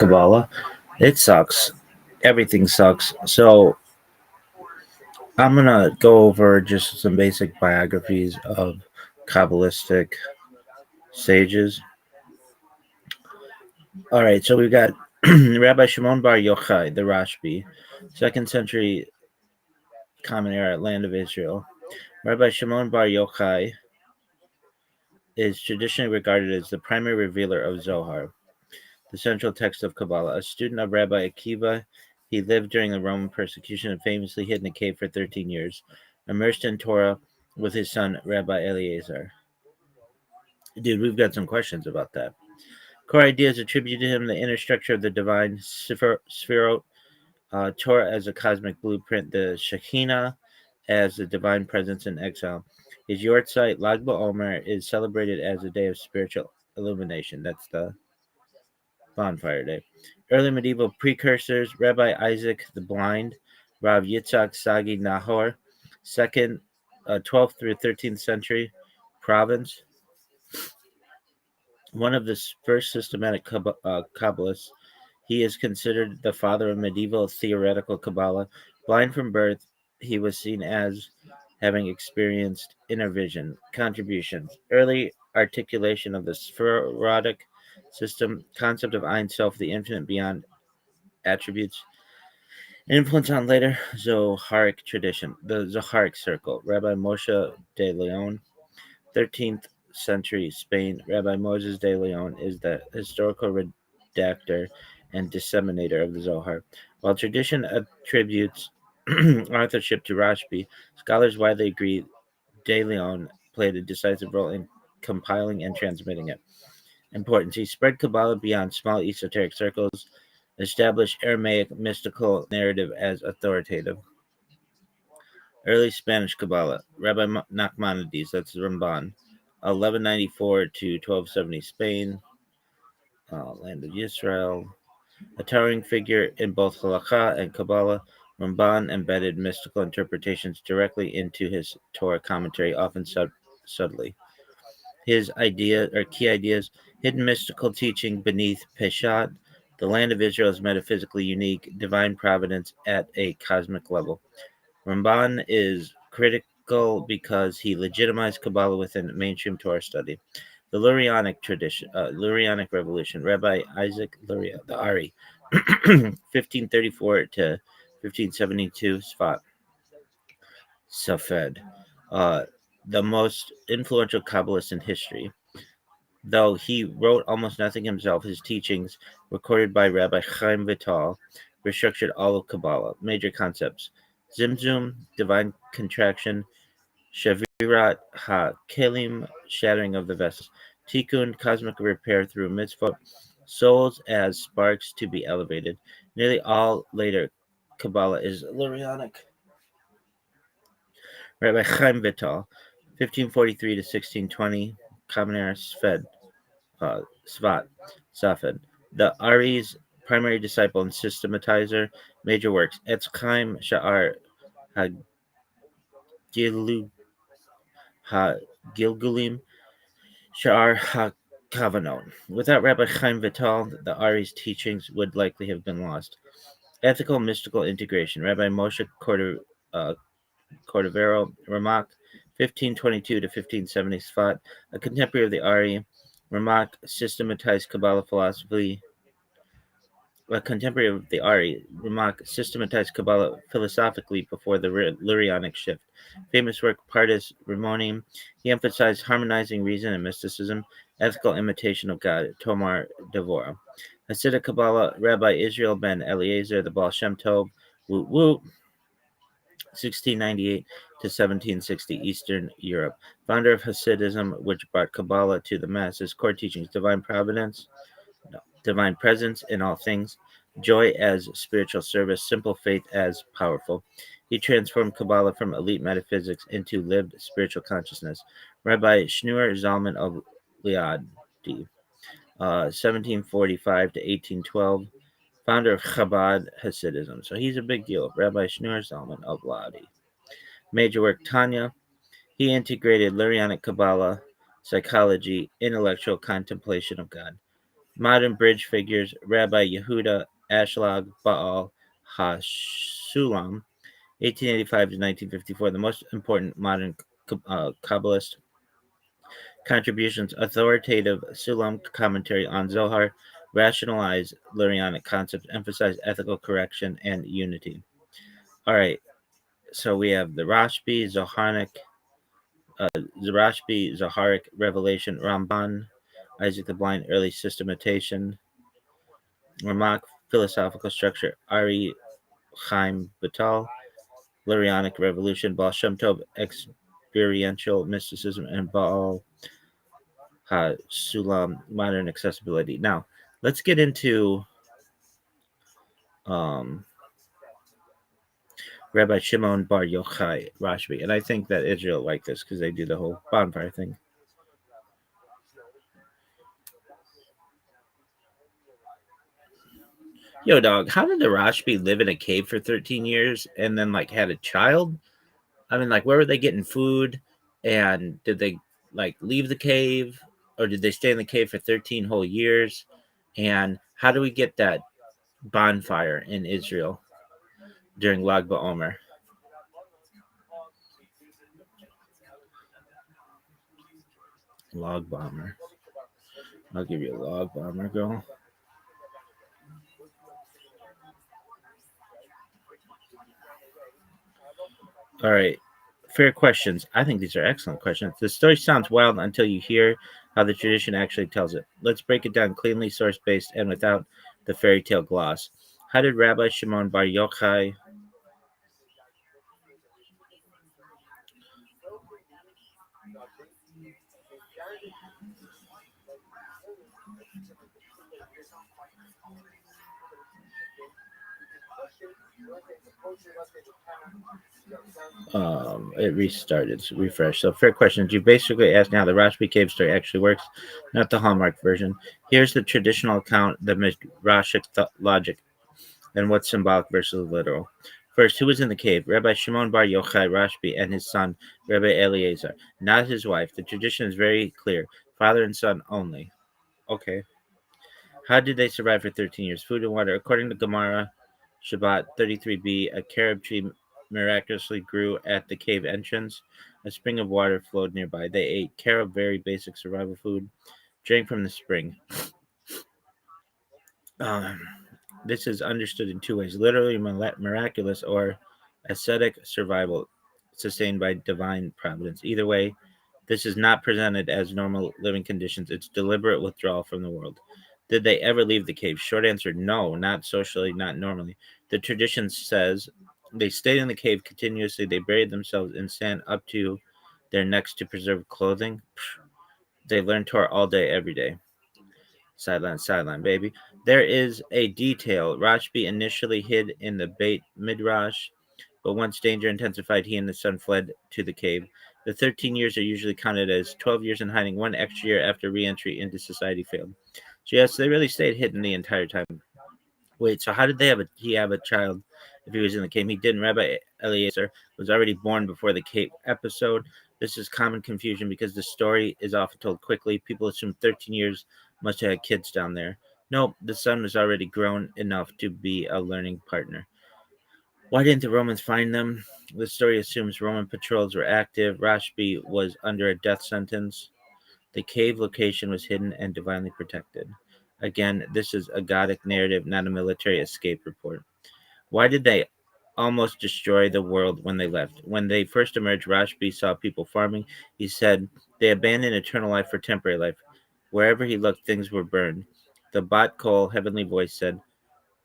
Kabbalah. It sucks. Everything sucks. So I'm gonna go over just some basic biographies of Kabbalistic sages. All right, so we've got Rabbi Shimon Bar Yochai, the Rashbi, second century Common Era, land of Israel. Rabbi Shimon Bar Yochai is traditionally regarded as the primary revealer of Zohar, the central text of Kabbalah. A student of Rabbi Akiva, he lived during the Roman persecution and famously hid in a cave for 13 years, immersed in Torah with his son, Rabbi Eliezer. Dude, we've got some questions about that. Core ideas attributed to him the inner structure of the divine Sphirot, Torah as a cosmic blueprint, the Shekinah as the divine presence in exile. His Yortzeit, Lag BaOmer, is celebrated as a day of spiritual illumination. That's the bonfire day. Early medieval precursors: Rabbi Isaac the Blind, Rav Yitzhak Sagi Nahor, second, 12th through 13th century, province. One of the first systematic Kabbalists, he is considered the father of medieval theoretical Kabbalah. Blind from birth, he was seen as having experienced inner vision. Contributions: early articulation of the Sephirotic system, concept of Ein Sof, the infinite beyond attributes. Influence on later Zoharic tradition, the Zoharic circle. Rabbi Moshe de Leon, 13th century Spain. Rabbi Moses de Leon is the historical redactor and disseminator of the Zohar. While tradition attributes authorship to Rashbi, scholars widely agree de Leon played a decisive role in compiling and transmitting it. Importance: he spread Kabbalah beyond small esoteric circles, established Aramaic mystical narrative as authoritative. Early Spanish Kabbalah, Rabbi Nachmanides, that's Ramban, 1194 to 1270 Spain, land of Israel. A towering figure in both Halakha and Kabbalah, Ramban embedded mystical interpretations directly into his Torah commentary, often subtly. His key ideas: hidden mystical teaching beneath Peshat, the land of Israel is metaphysically unique, divine providence at a cosmic level. Ramban is critical because he legitimized Kabbalah within mainstream Torah study. The Lurianic Revolution, Rabbi Isaac Luria, the Ari, 1534 to 1572, Safed, uh, the most influential Kabbalist in history. Though he wrote almost nothing himself, his teachings, recorded by Rabbi Chaim Vital, restructured all of Kabbalah. Major concepts: Zimzum, divine contraction; Shavirat HaKelim, shattering of the vessels; Tikkun, cosmic repair through mitzvot; souls as sparks to be elevated. Nearly all later Kabbalah is Lurianic. Rabbi Chaim Vital, 1543 to 1620, Common Era Svat, Safed. The Ari's primary disciple and systematizer. Major works: Etz Chaim Sha'ar HaGilu HaGilgulim, Sha'ar HaKavanon. Without Rabbi Chaim Vital, the Ari's teachings would likely have been lost. Ethical mystical integration. Rabbi Moshe Cordovero Ramak, 1522 to 1570, Sfat, a contemporary of the Ari. Ramak systematized Kabbalah philosophy. A contemporary of the Ari, Ramak systematized Kabbalah philosophically before the Lurianic shift. Famous work, Pardes Rimonim. He emphasized harmonizing reason and mysticism, ethical imitation of God, Tomar Devora. Hasidic Kabbalah, Rabbi Israel ben Eliezer, the Baal Shem Tov, Woot Woot, 1698 to 1760, Eastern Europe. Founder of Hasidism, which brought Kabbalah to the masses. Core teachings: divine providence, divine presence in all things, joy as spiritual service, simple faith as powerful. He transformed Kabbalah from elite metaphysics into lived spiritual consciousness. Rabbi Shneur Zalman of Liadi, 1745 to 1812, founder of Chabad Hasidism. So he's a big deal. Rabbi Shneur Zalman of Liadi. Major work, Tanya. He integrated Lurianic Kabbalah, psychology, intellectual contemplation of God. Modern bridge figures Rabbi Yehuda Ashlag Baal HaSulam, 1885 to 1954, the most important modern Kabbalist contributions, authoritative Sulam commentary on Zohar, rationalize Lurianic concepts, emphasize ethical correction and unity. All right, so we have the Rashbi, Zoharic revelation, Ramban, Isaac the Blind, early systematization, Ramak, philosophical structure, Ari Chaim Batal, Lurianic revolution, Baal Shem Tov, experiential mysticism, and Baal Sulam, modern accessibility. Now, let's get into um, Rabbi Shimon Bar Yochai Rashbi, and I think that Israel like this because they do the whole bonfire thing. Yo, dog, how did the Rashbi live in a cave for 13 years and then like had a child? I mean, like, where were they getting food? And did they like leave the cave, or did they stay in the cave for 13 whole years? And how do we get that bonfire in Israel during Lag BaOmer? Log bomber. I'll give you a log bomber, girl. All right. Fair questions. I think these are excellent questions. The story sounds wild until you hear how the tradition actually tells it. Let's break it down cleanly, source based, and without the fairy tale gloss. How did Rabbi Shimon Bar Yochai it restarted, so refresh. So, fair questions. You basically asked how the Rashbi cave story actually works, not the Hallmark version. Here's the traditional account, the Midrashic logic, and what's symbolic versus literal. First, who was in the cave? Rabbi Shimon Bar Yochai Rashbi and his son, Rabbi Eliezer, not his wife. The tradition is very clear, father and son only. Okay. How did they survive for 13 years? Food and water. According to Gemara, Shabbat 33b, a carob tree miraculously grew at the cave entrance. A spring of water flowed nearby. They ate carob, very basic survival food, drank from the spring. Um, this is understood in two ways: literally miraculous or ascetic survival sustained by divine providence. Either way, this is not presented as normal living conditions, it's deliberate withdrawal from the world. Did they ever leave the cave? Short answer, no, not socially, not normally. The tradition says they stayed in the cave continuously, they buried themselves in sand up to their necks to preserve clothing. They learned Torah all day, every day. Sideline, sideline, baby. There is a detail. Rashbi initially hid in the Beit Midrash, but once danger intensified, he and his son fled to the cave. The 13 years are usually counted as 12 years in hiding, one extra year after re-entry into society failed. So yes, they really stayed hidden the entire time. Wait, so how did he have a child if he was in the cave? He didn't. Rabbi Eliezer was already born before the cave episode. This is common confusion because the story is often told quickly. People assume 13 years must have had kids down there. No, the son was already grown enough to be a learning partner. Why didn't the Romans find them? The story assumes Roman patrols were active. Rashbi was under a death sentence. The cave location was hidden and divinely protected. Again, this is a Gothic narrative, not a military escape report. Why did they almost destroy the world when they left? When they first emerged, Rashbi saw people farming. He said they abandoned eternal life for temporary life. Wherever he looked, things were burned. The Bat Kol, heavenly voice, said,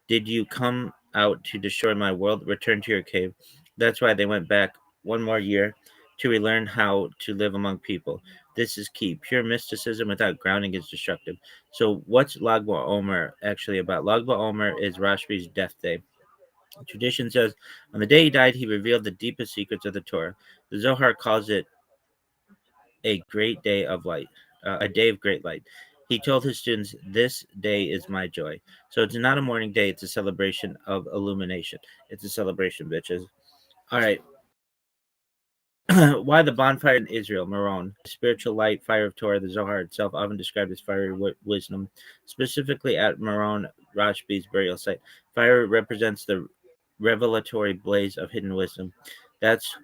did you come out to destroy my world? Return to your cave. That's why they went back one more year to relearn how to live among people. This is key. Pure mysticism without grounding is destructive. So, what's Lag BaOmer actually about? Lag BaOmer is Rashbi's death day. Tradition says on the day he died, he revealed the deepest secrets of the Torah. The Zohar calls it a great day of light, a day of great light. He told his students, this day is my joy. So it's not a mourning day, it's a celebration of illumination. It's a celebration, bitches. All right. Why the bonfire in Israel, Maron? Spiritual light, fire of Torah, the Zohar itself, often described as fiery wisdom, specifically at Maron Rashbi's burial site. Fire represents the revelatory blaze of hidden wisdom. That's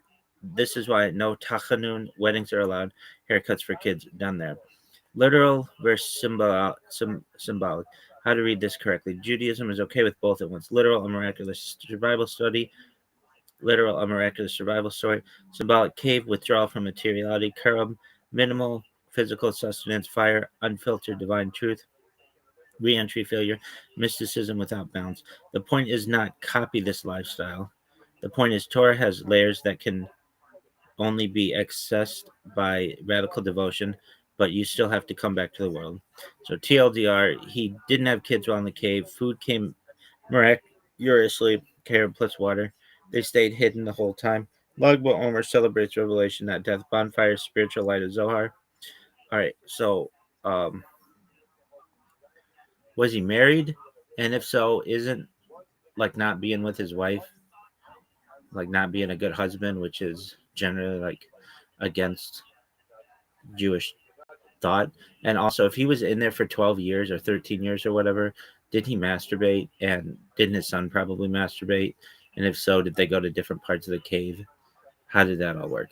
This is why no tachanun weddings are allowed. Haircuts for kids done there. Literal versus symbolic. How to read this correctly? Judaism is okay with both at once. Literal, a miraculous survival study. Literal, a miraculous survival story. Symbolic, cave, withdrawal from materiality. Karam, minimal physical sustenance. Fire, unfiltered divine truth. Re-entry failure. Mysticism without bounds. The point is not copy this lifestyle. The point is Torah has layers that can only be accessed by radical devotion, but you still have to come back to the world. So TLDR, he didn't have kids while in the cave. Food came miraculously, carrot plus water. They stayed hidden the whole time. Lagba Omer celebrates revelation, not death. Bonfire, spiritual light of Zohar. All right, so was he married? And if so, isn't like not being with his wife, like not being a good husband, which is generally like against Jewish thought. And also, if he was in there for 12 years or 13 years or whatever, did he masturbate? And didn't his son probably masturbate? And if so, did they go to different parts of the cave? How did that all work?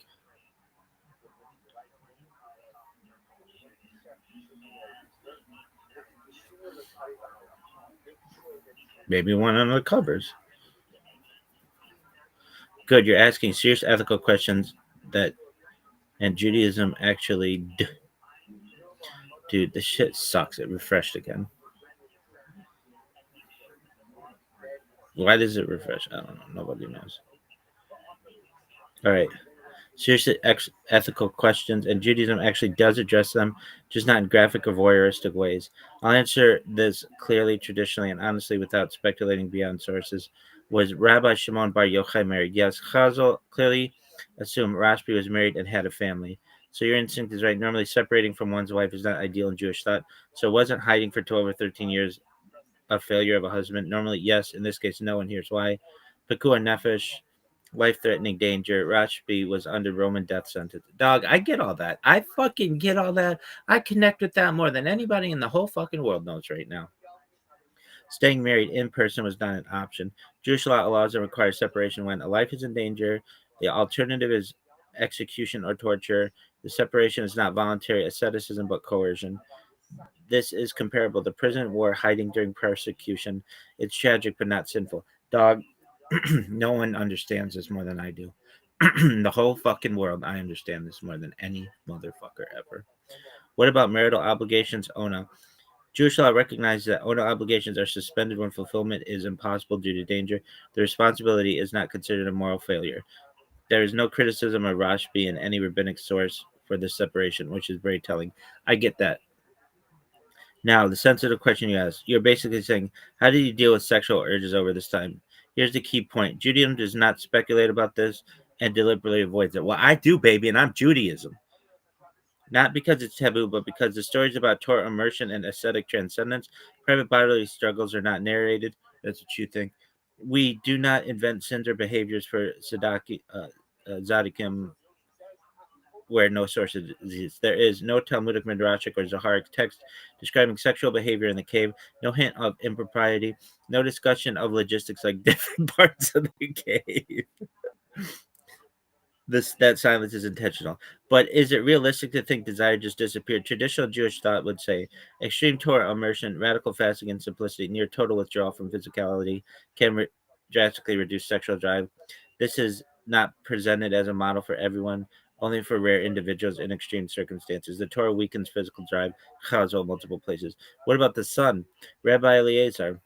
Maybe one on the covers. Good, you're asking serious ethical questions that, and Judaism actually, dude, this shit sucks. It refreshed again. Why does it refresh? I don't know. Nobody knows. All right. Serious ethical questions, and Judaism actually does address them, just not in graphic or voyeuristic ways. I'll answer this clearly, traditionally, and honestly without speculating beyond sources. Was Rabbi Shimon Bar Yochai married? Yes. Chazal clearly assumed Rashbi was married and had a family. So your instinct is right. Normally, separating from one's wife is not ideal in Jewish thought. So it wasn't hiding for 12 or 13 years a failure of a husband. Normally, yes. In this case, no. And here's why. Pekua Nefesh, life-threatening danger. Rashbi was under Roman death sentence. Dog, I get all that. I fucking get all that. I connect with that more than anybody in the whole fucking world knows right now. Staying married in person was not an option. Jewish law allows and requires separation when a life is in danger. The alternative is execution or torture. The separation is not voluntary asceticism but coercion. This is comparable to prison war hiding during persecution. It's tragic but not sinful. Dog, no one understands this more than I do. The whole fucking world, I understand this more than any motherfucker ever. What about marital obligations? Ona. Jewish law recognizes that Ona obligations are suspended when fulfillment is impossible due to danger. The responsibility is not considered a moral failure. There is no criticism of Rashbi in any rabbinic source for this separation, which is very telling. I get that. Now, the sensitive question you asked, you're basically saying, how did you deal with sexual urges over this time? Here's the key point. Judaism does not speculate about this and deliberately avoids it. Well, I do, baby, and I'm Judaism. Not because it's taboo, but because the stories about Torah immersion and ascetic transcendence, private bodily struggles are not narrated. That's what you think. We do not invent sins or behaviors for Zadikim where no source exists. There is no Talmudic, Midrashic, or Zoharic text describing sexual behavior in the cave, no hint of impropriety, no discussion of logistics like different parts of the cave. That silence is intentional. But is it realistic to think desire just disappeared? Traditional Jewish thought would say extreme Torah immersion, radical fasting, and simplicity, near total withdrawal from physicality, can drastically reduce sexual drive. This is not presented as a model for everyone, only for rare individuals in extreme circumstances. The Torah weakens physical drive, chazal multiple places. What about the son? Rabbi Eliezer,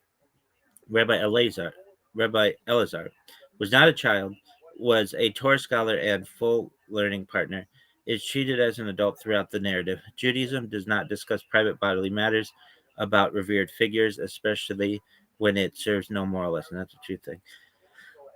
Rabbi Eleazar, Rabbi Elazar, was not a child, was a Torah scholar and full learning partner, is treated as an adult throughout the narrative. Judaism does not discuss private bodily matters about revered figures, especially when it serves no moral lesson. That's what you think.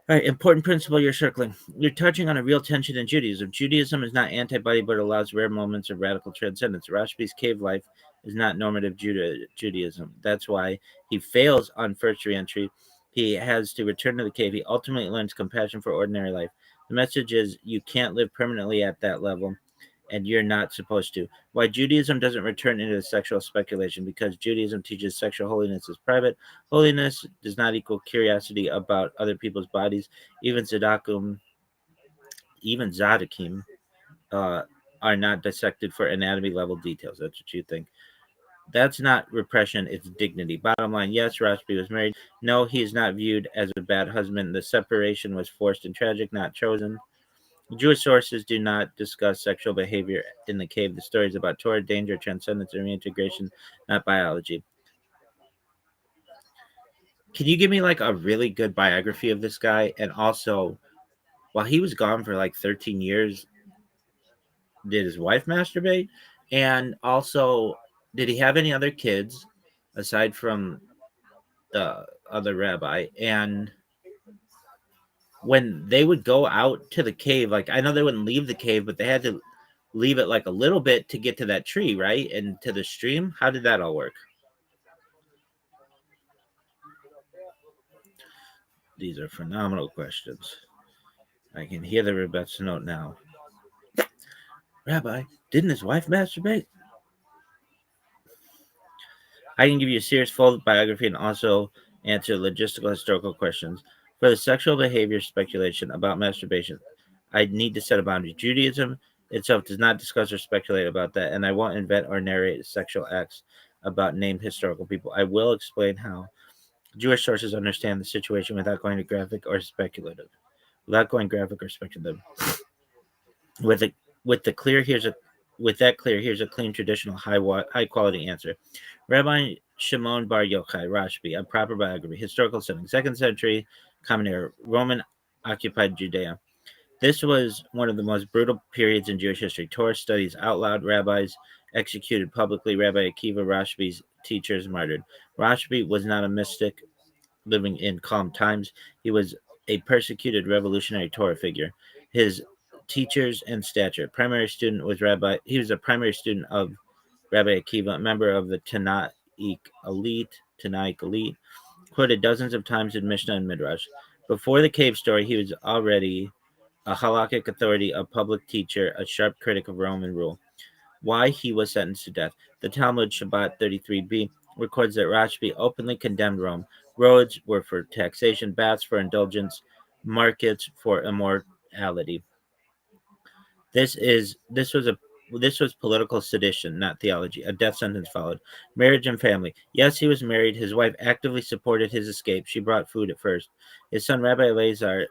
All right, important principle you're circling. You're touching on a real tension in Judaism. Judaism is not anti-body, but allows rare moments of radical transcendence. Rashbi's cave life is not normative Judaism. That's why he fails on first reentry. He has to return to the cave. He ultimately learns compassion for ordinary life. The message is you can't live permanently at that level, and you're not supposed to. Why Judaism doesn't return into sexual speculation? Because Judaism teaches sexual holiness is private. Holiness does not equal curiosity about other people's bodies. Even Zadakim, even Zadakim, uh, are not dissected for anatomy level details. That's what you think. That's not repression, it's dignity. Bottom line, yes, Rashbi was married. No, he is not viewed as a bad husband. The separation was forced and tragic, not chosen. Jewish sources do not discuss sexual behavior in the cave. The story is about Torah, danger, transcendence, and reintegration, not biology. Can you give me like a really good biography of this guy? And also, while he was gone for like 13 years, did his wife masturbate? And also, did he have any other kids aside from the other rabbi? And when they would go out to the cave, like I know they wouldn't leave the cave, but they had to leave it like a little bit to get to that tree, right? And to the stream. How did that all work? These are phenomenal questions. I can hear the Rebecca note now. Rabbi, didn't his wife masturbate? I can give you a serious full biography and also answer logistical historical questions. For the sexual behavior speculation about masturbation, I need to set a boundary. Judaism itself does not discuss or speculate about that, and I won't invent or narrate sexual acts about named historical people. I will explain how Jewish sources understand the situation without going to graphic or speculative. Without going graphic or speculative. With a with the clear here's a with that clear here's a clean traditional high quality answer. Rabbi Shimon Bar Yochai Rashbi, a proper biography, historical setting, second century common era, Roman occupied Judea. This was one of the most brutal periods in Jewish history. Torah studies out loud, rabbis executed publicly, Rabbi Akiva, Rashbi's teachers martyred. Rashbi was not a mystic living in calm times. He was a persecuted revolutionary Torah figure. His teachers and stature. Primary student was Rabbi. He was a primary student of Rabbi Akiva, a member of the Tanaic elite, quoted dozens of times in Mishnah and Midrash. Before the cave story, he was already a halakhic authority, a public teacher, a sharp critic of Roman rule. Why he was sentenced to death. The Talmud Shabbat 33b records that Rashbi openly condemned Rome. Roads were for taxation, baths for indulgence, markets for immorality. This was political sedition, not theology. A death sentence followed. Marriage and family. Yes, he was married. His wife actively supported his escape. She brought food at first. His son Rabbi Eleazar,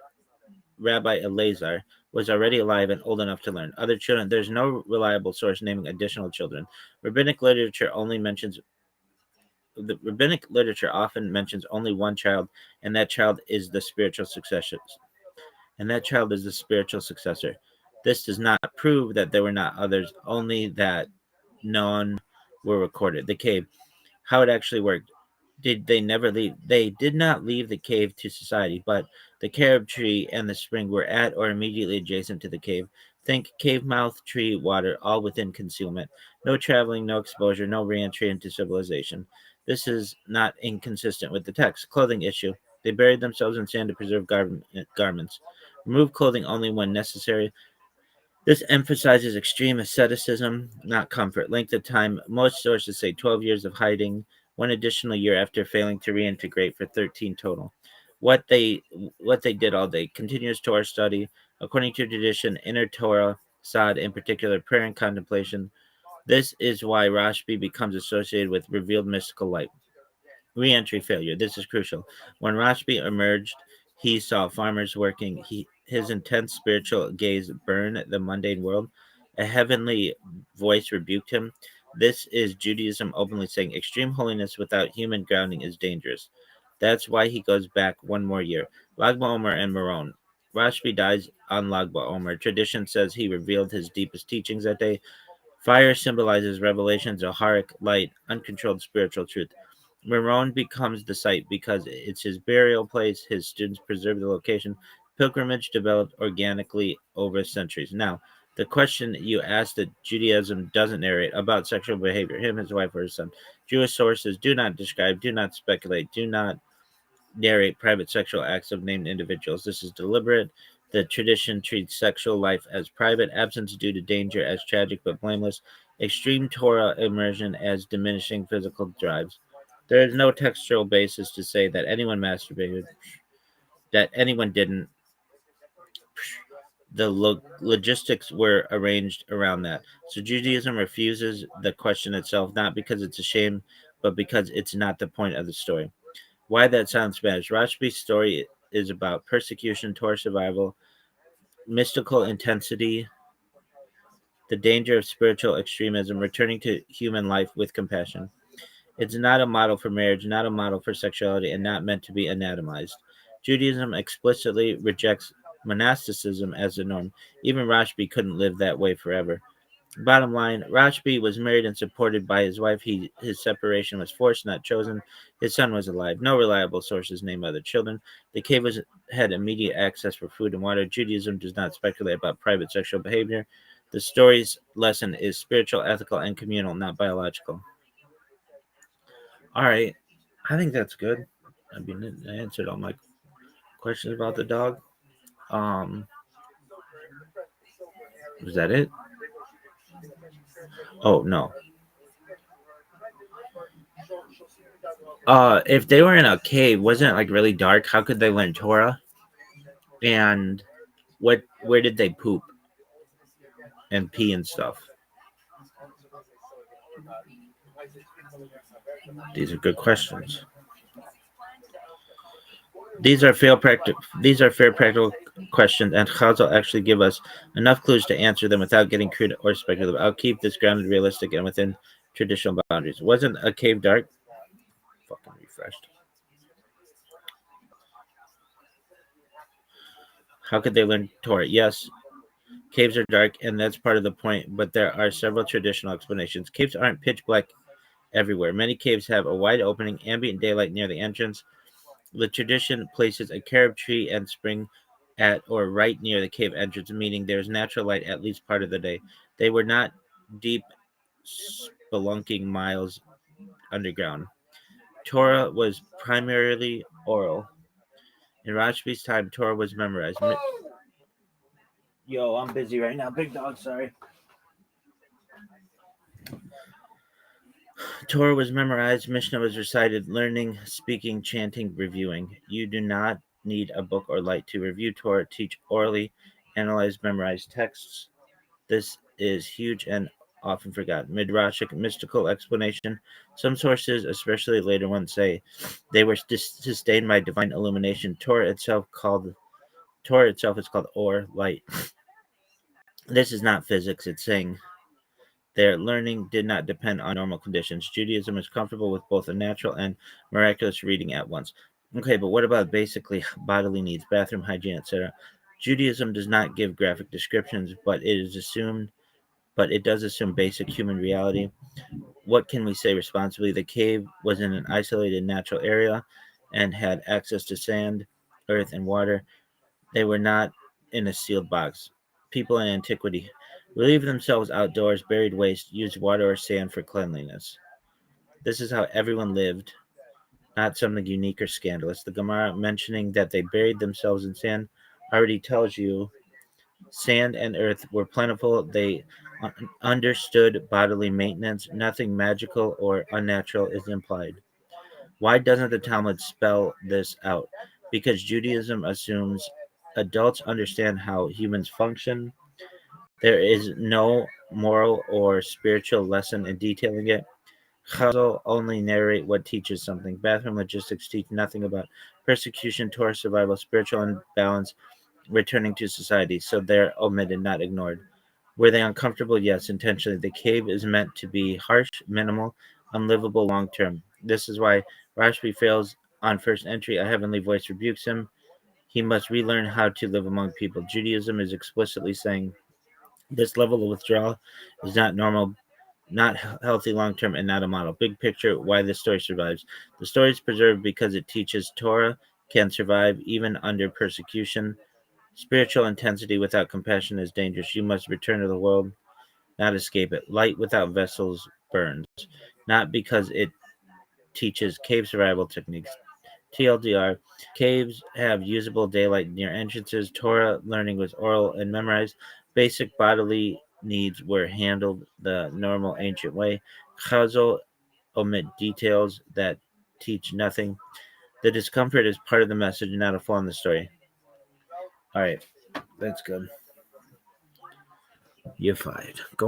was already alive and old enough to learn. Other children. There's no reliable source naming additional children. Rabbinic literature only mentions the rabbinic literature often mentions only one child, and that child is the spiritual successor. And that child is the spiritual successor. This does not prove that there were not others, only that none were recorded. The cave, how it actually worked. Did they never leave? They did not leave the cave to society, but the carob tree and the spring were at or immediately adjacent to the cave. Think cave mouth, tree, water, all within concealment. No traveling, no exposure, no reentry into civilization. This is not inconsistent with the text. Clothing issue. They buried themselves in sand to preserve garments. Remove clothing only when necessary. This emphasizes extreme asceticism, not comfort. Length of time. Most sources say 12 years of hiding, one additional year after failing to reintegrate for 13 total. What they what they did all day. Continuous Torah study. According to tradition, inner Torah, Sod in particular, prayer and contemplation. This is why Rashbi becomes associated with revealed mystical light. Reentry failure. This is crucial. When Rashbi emerged, he saw farmers working. His intense spiritual gaze burned the mundane world. A heavenly voice rebuked him. This is Judaism openly saying extreme holiness without human grounding is dangerous. That's why he goes back one more year. Lag BaOmer and Meron. Rashbi dies on Lag BaOmer. Tradition says he revealed his deepest teachings that day. Fire symbolizes revelation, Zoharic light, uncontrolled spiritual truth. Meron becomes the site because it's his burial place. His students preserve the location. Pilgrimage developed organically over centuries. Now, the question you asked that Judaism doesn't narrate about sexual behavior, him, his wife, or his son. Jewish sources do not describe, do not speculate, do not narrate private sexual acts of named individuals. This is deliberate. The tradition treats sexual life as private, absence due to danger as tragic but blameless, extreme Torah immersion as diminishing physical drives. There is no textual basis to say that anyone masturbated, that anyone didn't. The logistics were arranged around that. So Judaism refuses the question itself, not because it's a shame, but because it's not the point of the story. Why that sounds bad? Rashbi's story is about persecution, Torah survival, mystical intensity, the danger of spiritual extremism, returning to human life with compassion. It's not a model for marriage, not a model for sexuality, and not meant to be anatomized. Judaism explicitly rejects monasticism as the norm. Even Rashbi couldn't live that way forever. Bottom line, Rashbi was married and supported by his wife. His separation was forced, not chosen. His son was alive. No reliable sources name other children. The cave had immediate access for food and water. Judaism does not speculate about private sexual behavior. The story's lesson is spiritual, ethical, and communal, not biological. All right, I think that's good. I mean, I answered all my questions about the dog. Um, was that it? Oh no. If they were in a cave, wasn't it like really dark? How could they learn Torah? And where did they poop and pee and stuff? These are good questions. These are fair practical questions, and Chazal actually give us enough clues to answer them without getting crude or speculative. I'll keep this grounded, realistic, and within traditional boundaries. Wasn't a cave dark? Fucking refreshed. How could they learn Torah? Yes, caves are dark, and that's part of the point, but there are several traditional explanations. Caves aren't pitch black everywhere. Many caves have a wide opening, ambient daylight near the entrance. The tradition places a carob tree and spring at or right near the cave entrance, meaning there's natural light at least part of the day. They were not deep, spelunking miles underground. Torah was primarily oral. In Rashbi's time, Torah was memorized. Yo, I'm busy right now. Big dog, sorry. Torah was memorized, Mishnah was recited, learning, speaking, chanting, reviewing. You do not need a book or light to review Torah, teach orally, analyze, memorize texts. This is huge and often forgotten. Midrashic mystical explanation. Some sources, especially later ones, say they were sustained by divine illumination. Torah itself is called or light. This is not physics, it's saying their learning did not depend on normal conditions. Judaism is comfortable with both a natural and miraculous reading at once. Okay, but what about basically bodily needs, bathroom hygiene, etc.? Judaism does not give graphic descriptions, but it does assume basic human reality. What can we say responsibly? The cave was in an isolated natural area and had access to sand, earth, and water. They were not in a sealed box. People in antiquity relieved themselves outdoors, buried waste, used water or sand for cleanliness. This is how everyone lived, not something unique or scandalous. The Gemara mentioning that they buried themselves in sand already tells you sand and earth were plentiful. They understood bodily maintenance. Nothing magical or unnatural is implied. Why doesn't the Talmud spell this out? Because Judaism assumes adults understand how humans function. There is no moral or spiritual lesson in detailing it. Chazal only narrate what teaches something. Bathroom logistics teach nothing about persecution, Torah survival, spiritual imbalance, returning to society, so they're omitted, not ignored. Were they uncomfortable? Yes, intentionally. The cave is meant to be harsh, minimal, unlivable long term. This is why Rashbi fails on first entry. A heavenly voice rebukes him. He must relearn how to live among people. Judaism is explicitly saying this level of withdrawal is not normal, not healthy long term, and not a model. Big picture, why this story survives. The story is preserved because it teaches Torah can survive even under persecution. Spiritual intensity without compassion is dangerous. You must return to the world, not escape it. Light without vessels burns. Not because it teaches cave survival techniques. TLDR: caves have usable daylight near entrances. Torah learning was oral and memorized. Basic bodily needs were handled the normal ancient way. Chazal omit details that teach nothing. The discomfort is part of the message, not a flaw in the story. All right, that's good. You're fired. Go